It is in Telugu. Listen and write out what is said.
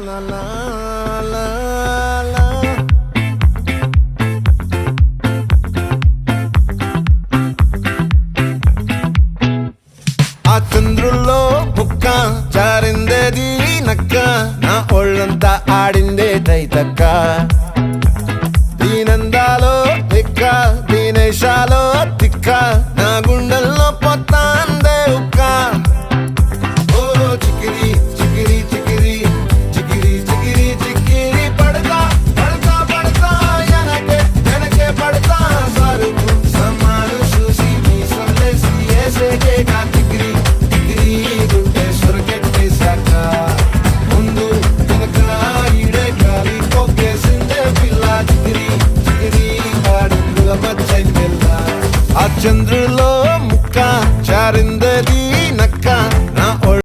la la la la. ఆ చంద్రుల్లో బుక్క జారిందేది నక్క నా ఒళ్ళంతా ఆడిందే తైతక్క